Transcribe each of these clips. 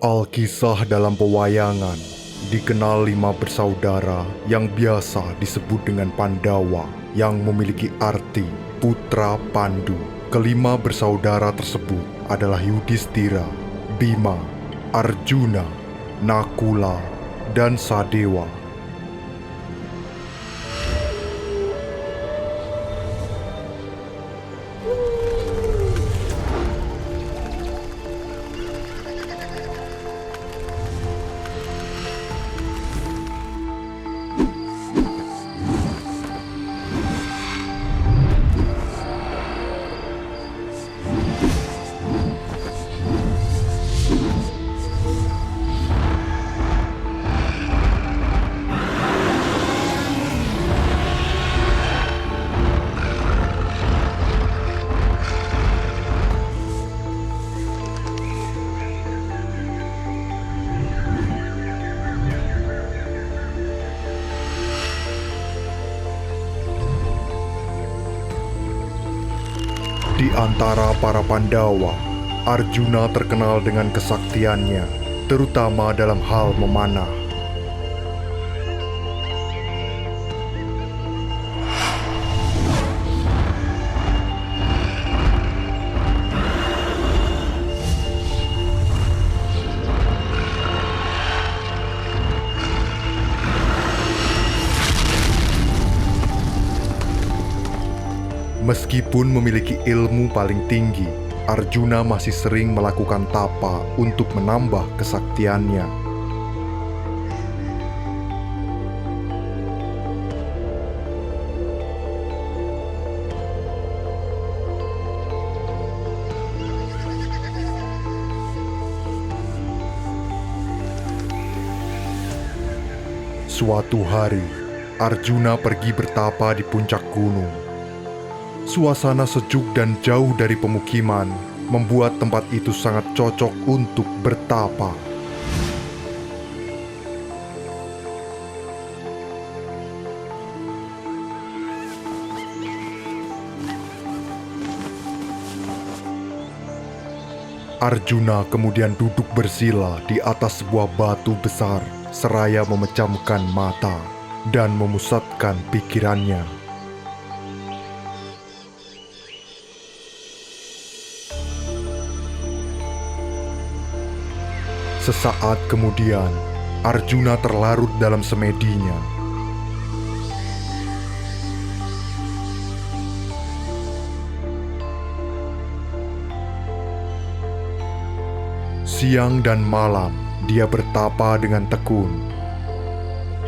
Alkisah dalam pewayangan dikenal 5 bersaudara yang biasa disebut dengan Pandawa yang memiliki arti putra Pandu. Kelima bersaudara tersebut adalah Yudhistira, Bima, Arjuna, Nakula, dan Sadewa. Di antara para Pandawa, Arjuna terkenal dengan kesaktiannya, terutama dalam hal memanah. Meskipun memiliki ilmu paling tinggi, Arjuna masih sering melakukan tapa untuk menambah kesaktiannya. Suatu hari, Arjuna pergi bertapa di puncak gunung. Suasana sejuk dan jauh dari pemukiman membuat tempat itu sangat cocok untuk bertapa. Arjuna kemudian duduk bersila di atas sebuah batu besar seraya memejamkan mata dan memusatkan pikirannya. Sesaat kemudian, Arjuna terlarut dalam semedinya. Siang dan malam, dia bertapa dengan tekun,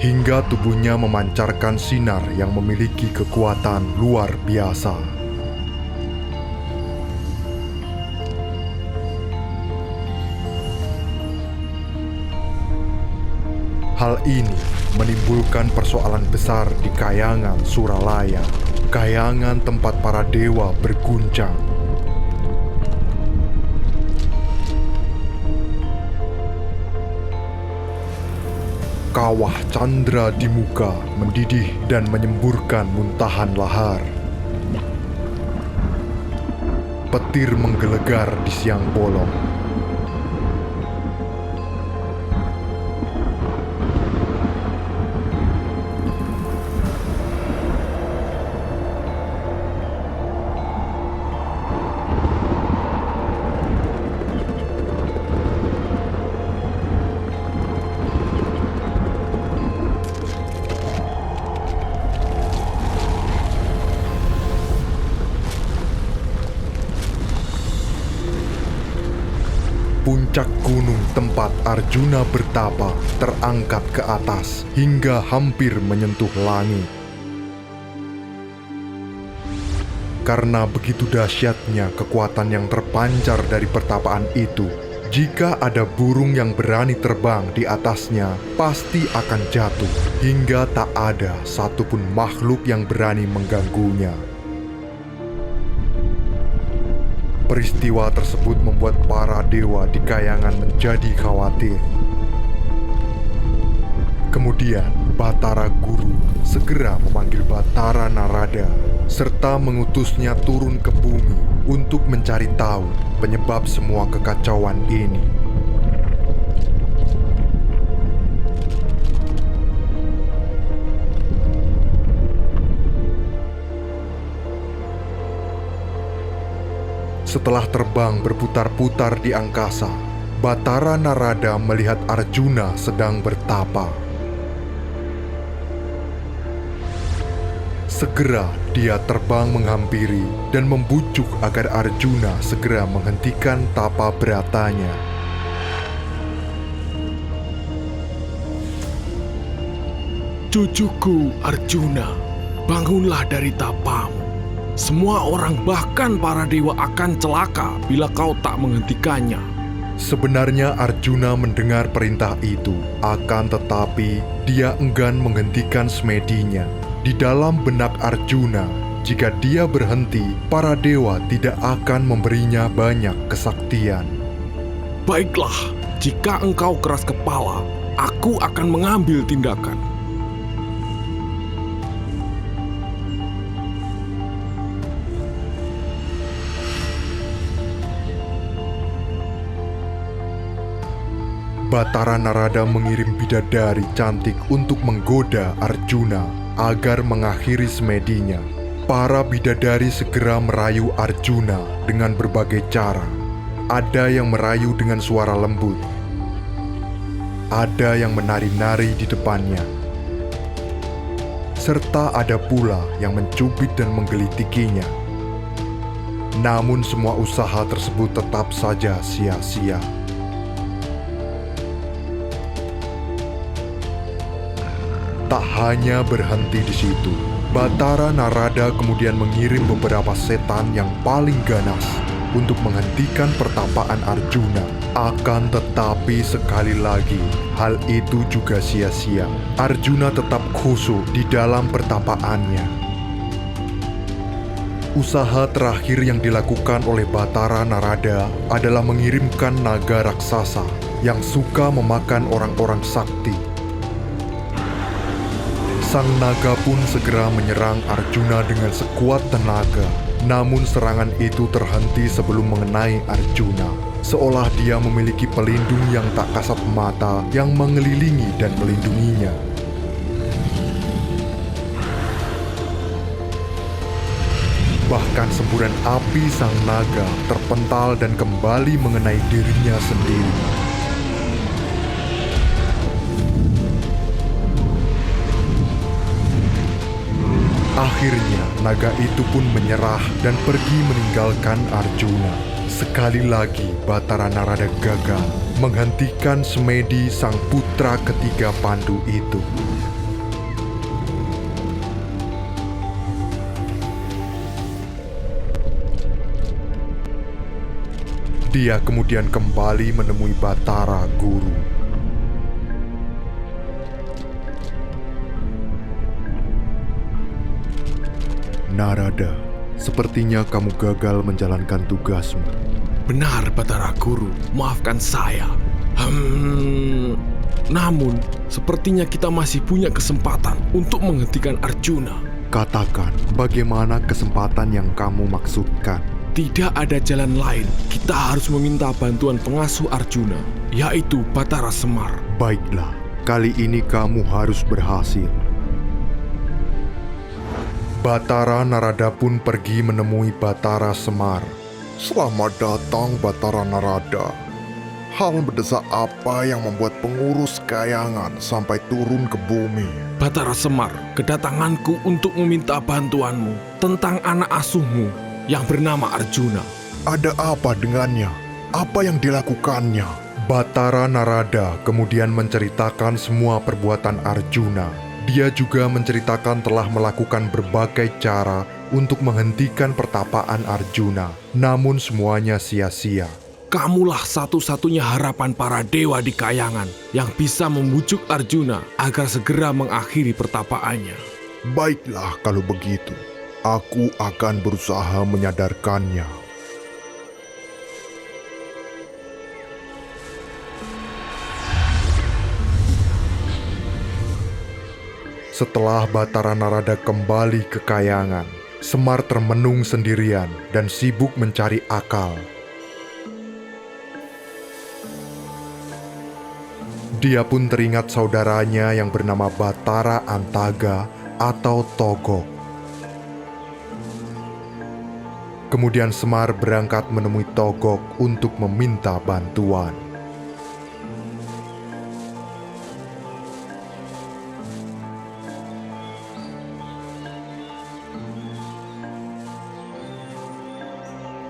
hingga tubuhnya memancarkan sinar yang memiliki kekuatan luar biasa. Hal ini menimbulkan persoalan besar di Kayangan Suralaya, kayangan tempat para dewa berguncang. Kawah candra di muka mendidih dan menyemburkan muntahan lahar. Petir menggelegar di siang bolong. Puncak gunung tempat Arjuna bertapa terangkat ke atas hingga hampir menyentuh langit. Karena begitu dahsyatnya kekuatan yang terpancar dari pertapaan itu, jika ada burung yang berani terbang di atasnya, pasti akan jatuh hingga tak ada satupun makhluk yang berani mengganggunya. Peristiwa tersebut membuat para dewa di kayangan menjadi khawatir. Kemudian, Batara Guru segera memanggil Batara Narada, serta mengutusnya turun ke bumi untuk mencari tahu penyebab semua kekacauan ini. Setelah terbang berputar-putar di angkasa, Batara Narada melihat Arjuna sedang bertapa. Segera dia terbang menghampiri dan membujuk agar Arjuna segera menghentikan tapa beratanya. Cucuku Arjuna, bangunlah dari tapamu. Semua orang bahkan para dewa akan celaka bila kau tak menghentikannya. Sebenarnya Arjuna mendengar perintah itu, akan tetapi dia enggan menghentikan semedinya. Di dalam benak Arjuna, jika dia berhenti, para dewa tidak akan memberinya banyak kesaktian. Baiklah, jika engkau keras kepala, aku akan mengambil tindakan. Batara Narada mengirim bidadari cantik untuk menggoda Arjuna agar mengakhiri semedinya. Para bidadari segera merayu Arjuna dengan berbagai cara. Ada yang merayu dengan suara lembut. Ada yang menari-nari di depannya. Serta ada pula yang mencubit dan menggelitikinya. Namun semua usaha tersebut tetap saja sia-sia. Tak hanya berhenti di situ, Batara Narada kemudian mengirim beberapa setan yang paling ganas untuk menghentikan pertapaan Arjuna. Akan tetapi sekali lagi, hal itu juga sia-sia. Arjuna tetap khusyuk di dalam pertapaannya. Usaha terakhir yang dilakukan oleh Batara Narada adalah mengirimkan naga raksasa yang suka memakan orang-orang sakti. Sang naga pun segera menyerang Arjuna dengan sekuat tenaga. Namun serangan itu terhenti sebelum mengenai Arjuna. Seolah dia memiliki pelindung yang tak kasat mata yang mengelilingi dan melindunginya. Bahkan semburan api sang naga terpental dan kembali mengenai dirinya sendiri. Akhirnya, naga itu pun menyerah dan pergi meninggalkan Arjuna. Sekali lagi, Batara Narada gagal menghentikan semedi sang putra ketiga Pandu itu. Dia kemudian kembali menemui Batara Guru. Narada, sepertinya kamu gagal menjalankan tugasmu. Benar, Batara Guru. Maafkan saya. Namun, sepertinya kita masih punya kesempatan untuk menghentikan Arjuna. Katakan, bagaimana kesempatan yang kamu maksudkan? Tidak ada jalan lain. Kita harus meminta bantuan pengasuh Arjuna, yaitu Batara Semar. Baiklah, kali ini kamu harus berhasil. Batara Narada pun pergi menemui Batara Semar. Selamat datang Batara Narada. Hal mendesak apa yang membuat pengurus Kayangan sampai turun ke bumi? Batara Semar, kedatanganku untuk meminta bantuanmu tentang anak asuhmu yang bernama Arjuna. Ada apa dengannya? Apa yang dilakukannya? Batara Narada kemudian menceritakan semua perbuatan Arjuna. Dia juga menceritakan telah melakukan berbagai cara untuk menghentikan pertapaan Arjuna. Namun semuanya sia-sia. Kamulah satu-satunya harapan para dewa di Kayangan yang bisa membujuk Arjuna agar segera mengakhiri pertapaannya. Baiklah kalau begitu. Aku akan berusaha menyadarkannya. Setelah Batara Narada kembali ke Kayangan, Semar termenung sendirian dan sibuk mencari akal. Dia pun teringat saudaranya yang bernama Batara Antaga atau Togok. Kemudian Semar berangkat menemui Togok untuk meminta bantuan.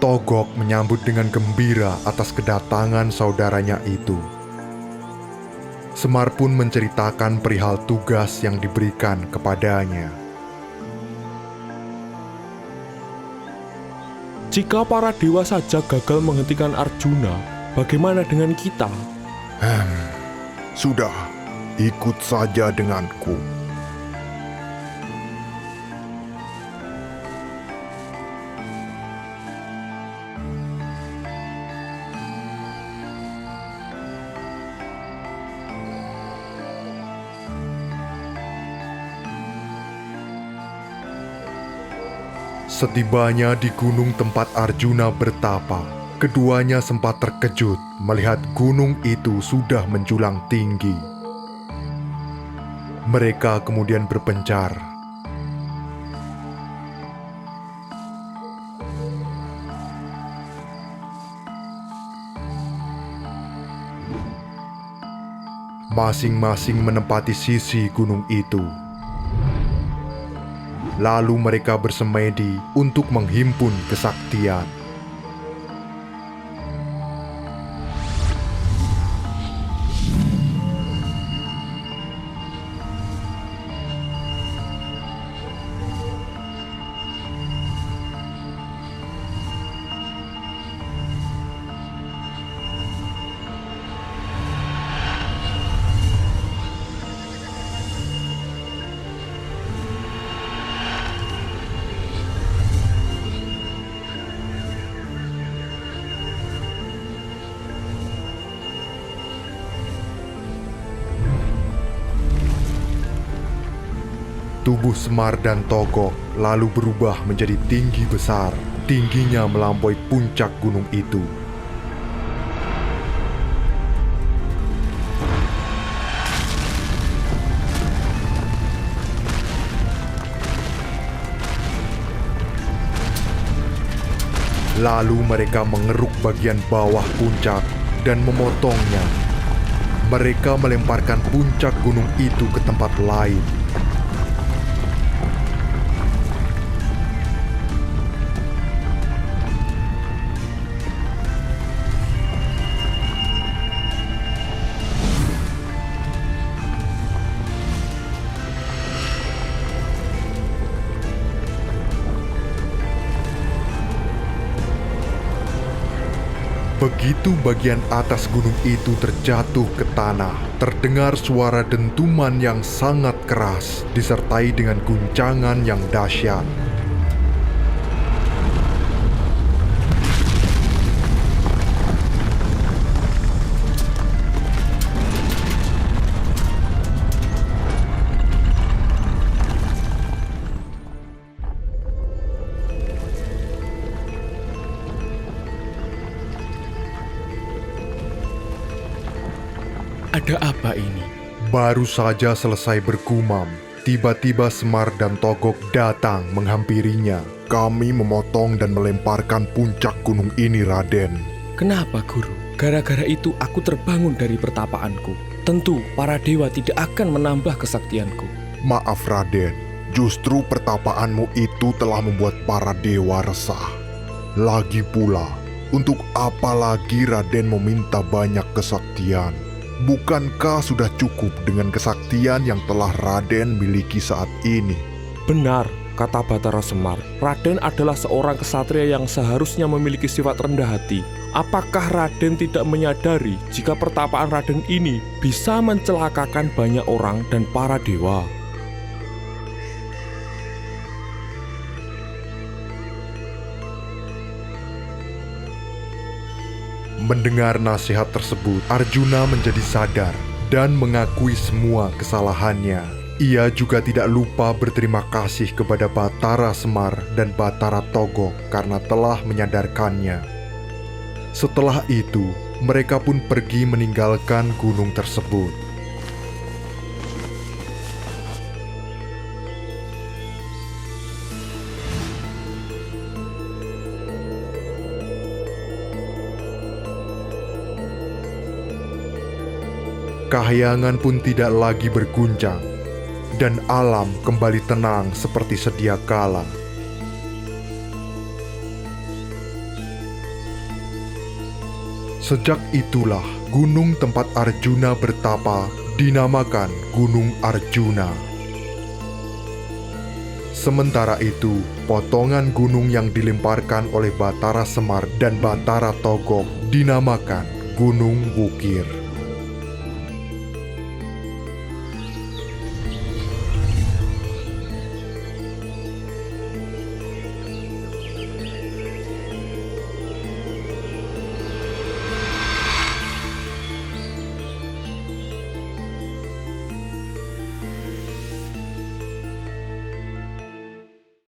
Togok menyambut dengan gembira atas kedatangan saudaranya itu. Semar pun menceritakan perihal tugas yang diberikan kepadanya. Jika para dewa saja gagal menghentikan Arjuna, bagaimana dengan kita? Sudah, ikut saja denganku. Setibanya di gunung tempat Arjuna bertapa, keduanya sempat terkejut melihat gunung itu sudah menjulang tinggi. Mereka kemudian berpencar. Masing-masing menempati sisi gunung itu. Lalu mereka bersemedi untuk menghimpun kesaktian. Tubuh Semar dan Togok lalu berubah menjadi tinggi besar. Tingginya melampaui puncak gunung itu. Lalu mereka mengeruk bagian bawah puncak dan memotongnya. Mereka melemparkan puncak gunung itu ke tempat lain. Begitu bagian atas gunung itu terjatuh ke tanah, terdengar suara dentuman yang sangat keras, disertai dengan guncangan yang dahsyat. Ada apa ini? Baru saja selesai bergumam, tiba-tiba Semar dan Togok datang menghampirinya. Kami memotong dan melemparkan puncak gunung ini, Raden. Kenapa, Guru? Gara-gara itu aku terbangun dari pertapaanku. Tentu para dewa tidak akan menambah kesaktianku. Maaf, Raden. Justru pertapaanmu itu telah membuat para dewa resah. Lagi pula, untuk apa lagi Raden meminta banyak kesaktian? Bukankah sudah cukup dengan kesaktian yang telah Raden miliki saat ini? Benar, kata Batara Semar. Raden adalah seorang kesatria yang seharusnya memiliki sifat rendah hati. Apakah Raden tidak menyadari jika pertapaan Raden ini bisa mencelakakan banyak orang dan para dewa? Mendengar nasihat tersebut, Arjuna menjadi sadar dan mengakui semua kesalahannya. Ia juga tidak lupa berterima kasih kepada Batara Semar dan Batara Togok karena telah menyadarkannya. Setelah itu, mereka pun pergi meninggalkan gunung tersebut. Kahyangan pun tidak lagi berguncang, dan alam kembali tenang seperti sedia kala. Sejak itulah gunung tempat Arjuna bertapa dinamakan Gunung Arjuna. Sementara itu, potongan gunung yang dilemparkan oleh Batara Semar dan Batara Togok dinamakan Gunung Wukir.